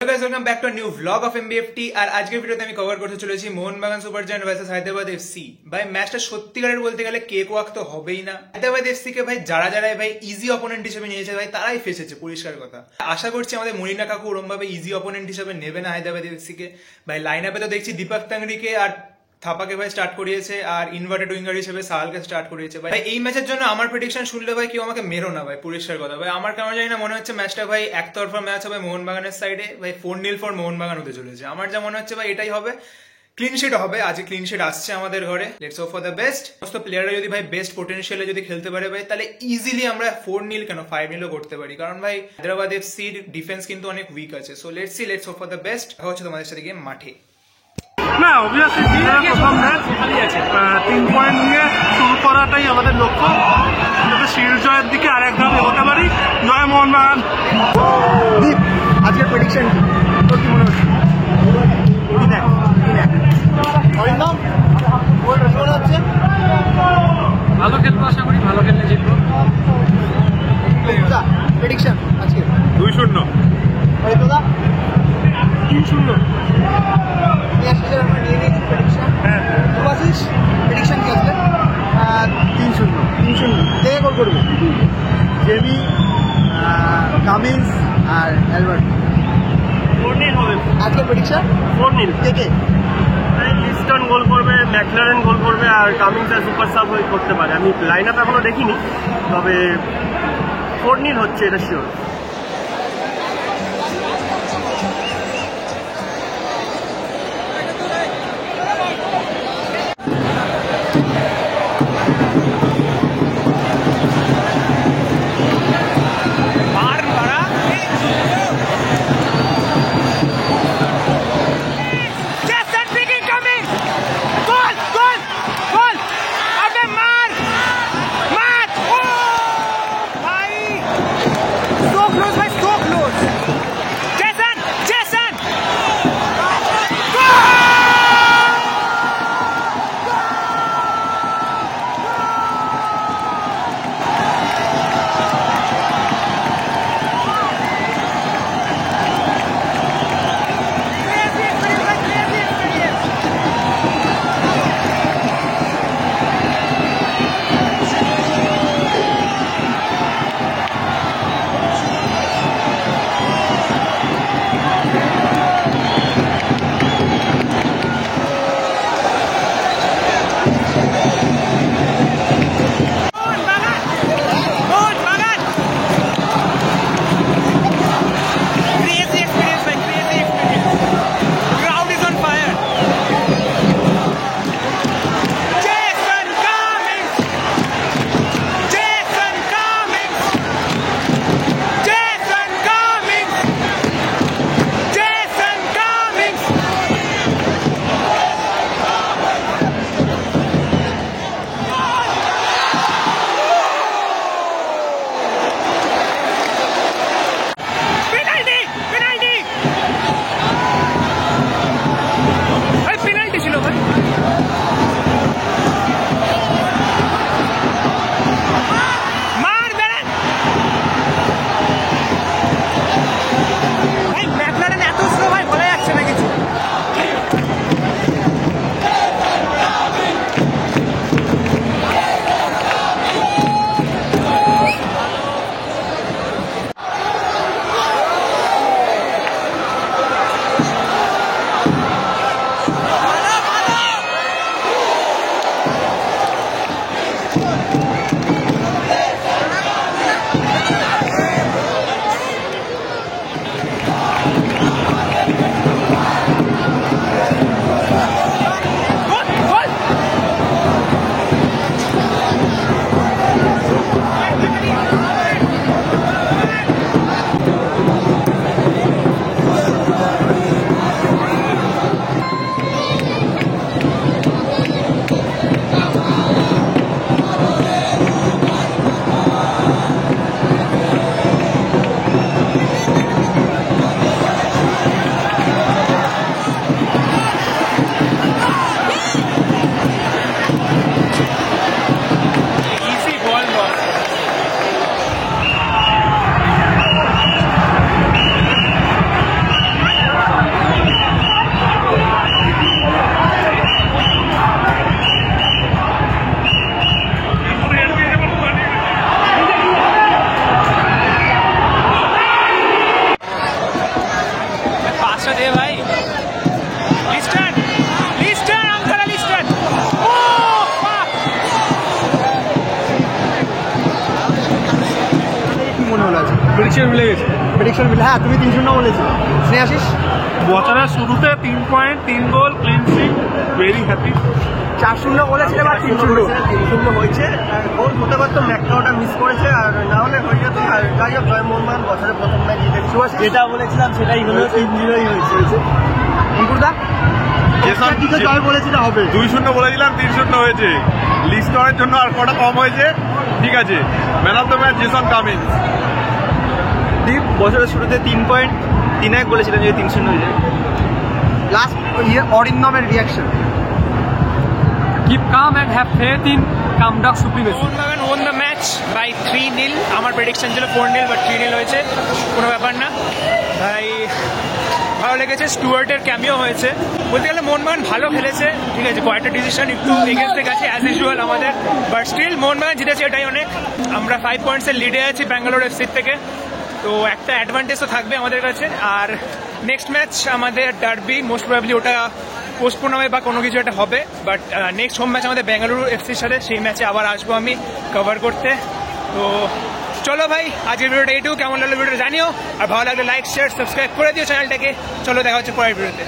Welcome back to new blog of MBFT. আর আজকের ভিডিওতে আমি কভার করতে চলেছি Mohun Bagan super giant versus Hyderabad FC. ভাই ম্যাচটা সত্যিকারের বলতে গেলে কেক ওয়াক তো হবেই না। হায়দ্রাবাদ এফসি কে ভাই যারা ভাই ইজি অপোনেন্ট হিসেবে নিয়েছে ভাই তারাই ফেসেছে, পরিষ্কার কথা। আশা করছি আমাদের মরিনা কাকু ওরম ভাবে ইজি অপোনেন্ট হিসেবে নেবে না হায়দ্রাবাদ এফসি কে। ভাই লাইন আপে তো দেখছি দীপক তাংরিকে আর থাপাকে ভাই স্টার্ট করিয়েছে, আর ইনভার্টেড উইঙ্গার হিসেবে সাহালকে স্টার্ট করিয়েছে। ভাই এই ম্যাচের জন্য আমার প্রেডিকশন শুনলে ভাই কেউ আমাকে মেরো না ভাই, পরিষ্কার কথা। ভাই আমার কেমন জানি না মনে হচ্ছে ম্যাচটা ভাই একতরফা ম্যাচ হবে মোহনবাগানের সাইডে। ভাই 4-0 ফর মোহনবাগান হতে চলেছে। আমার যা মনে হচ্ছে ভাই এটাই হবে, ক্লিন শিট হবে। আজকে ক্লিন শিট আসছে আমাদের ঘরে। Let's hope for the best. সমস্ত প্লেয়াররা যদি ভাই বেস্ট পোটেনশিয়ালে যদি খেলতে পারে ভাই, তাহলে ইজিলি আমরা 4-0 কেন 5-0 করতে পারি। কারণ ভাই হায়দ্রাবাদ এফসির ডিফেন্স কিন্তু অনেক উইক আছে। So let's see, let's hope for the best. হচ্ছে তোমাদের সাথে গিয়ে মাঠে না, অবভিয়াসলি প্রথম ম্যাচ 3 পয়েন্ট নিয়ে শুরু করাটাই আমাদের লক্ষ্য, যাতে শিল্ড জয়ের দিকে আর এক ধাপ এগোতে পারি। জয় মোহনবাগান। আজকের প্রেডিকশন তোর কি মনে হচ্ছে? ভালো খেলবো, আশা করি ভালো খেললে জিতবো। প্রেডিকশন আজকে 2-0। 3-0 আমরা নিয়ে নিয়েছি প্রেডিকশন। প্রেডিকশন কি আসলে? 3-0 কে গোল করবে? জেমি, কামিন্স আর অ্যালবার্ট। 4-0 হবে আজকে প্রেডিকশন 4-0। কে? লিস্টন গোল করবে, ম্যাকলারেন গোল করবে, আর কামিন্স আর সুপার সাব করতে পারে। আমি লাইন আপ এখনো দেখিনি, তবে 4-0 হচ্ছে, এটা শিওর। পাঁচটা দে ভাই। লিস্টার লিস্টার আমতলা লিস্টার। ও fuck! কি মনে হলো আছে? প্রেডিকশন মিলে গেছে। প্রেডিকশন মিলে, হ্যাঁ তুমি 3-0 বলেছো। স্নেহাশিস বছরের শুরুতে 3 পয়েন্ট 3 গোল ক্লিন শিট, ভেরি হ্যাপি। 4-0 বলেছিলাম আর 3-0 হয়েছে। গোল হতে পারতো, ম্যাকটাওটা মিস করেছে, আর না হলে হয়ে যেত। আর যাই হোক, জয় মোহনবাগান বছরের প্রথম ম্যাচ জিতেছে। যেটা বলেছিলাম সেটাই হলো, 3-0 হয়েছে। অঙ্কুরদা কিছু জয় বলেছিল হবে, 2-0 বলেছিলাম, 3-0 হয়েছে। লিস্টনের জন্য আর কটা কম হয়েছে, ঠিক আছে। Man of the match Jason Cummins. দীপ বছরের শুরুতে 3 পয়েন্ট 3-1 বলেছিলাম, যদি 3-0 হয়ে যায়। লাস্ট অরিন্দমের reaction. Keep calm and have faith in Kamdak supremacy. Mohun Bagan won the match by 3-0। আমার প্রেডিকশন ছিল 4-0, বাট 3-0 হয়েছে, কোনো ব্যাপার না ভাই। ভালো লেগেছে, স্টুয়ার্টের ক্যামিও হয়েছে। বলতে গেলে মোহনবাগান ভালো খেলেছে, ঠিক আছে। কয়েকটা ডিসিশন একটু এগেন্স্টে গেছে অ্যাজ ইউজুয়াল আমাদের, বাট স্টিল মোহনবাগান জিতেছে, এটাই অনেক। আমরা 5 পয়েন্টসের লিডে আছি ব্যাঙ্গালোর এফসির থেকে, তো একটা অ্যাডভান্টেজ তো থাকবে আমাদের কাছে। আর নেক্সট ম্যাচ আমাদের ডার্বি, মোস্ট প্রবাবলি ওটা পোস্টপোন হবে বা কোনো কিছু একটা হবে, বাট নেক্সট হোম ম্যাচ আমাদের বেঙ্গালুরু এফসির সাথে, সেই ম্যাচে আবার আসবো আমি কভার করতে। তো চলো ভাই, আজকের ভিডিওটা এইটুকু। কেমন লাগলো ভিডিওটা জানিও, আর ভালো লাগলে লাইক শেয়ার সাবস্ক্রাইব করে দিও চ্যানেলটাকে। চলো দেখা হচ্ছে পরের ভিডিওতে।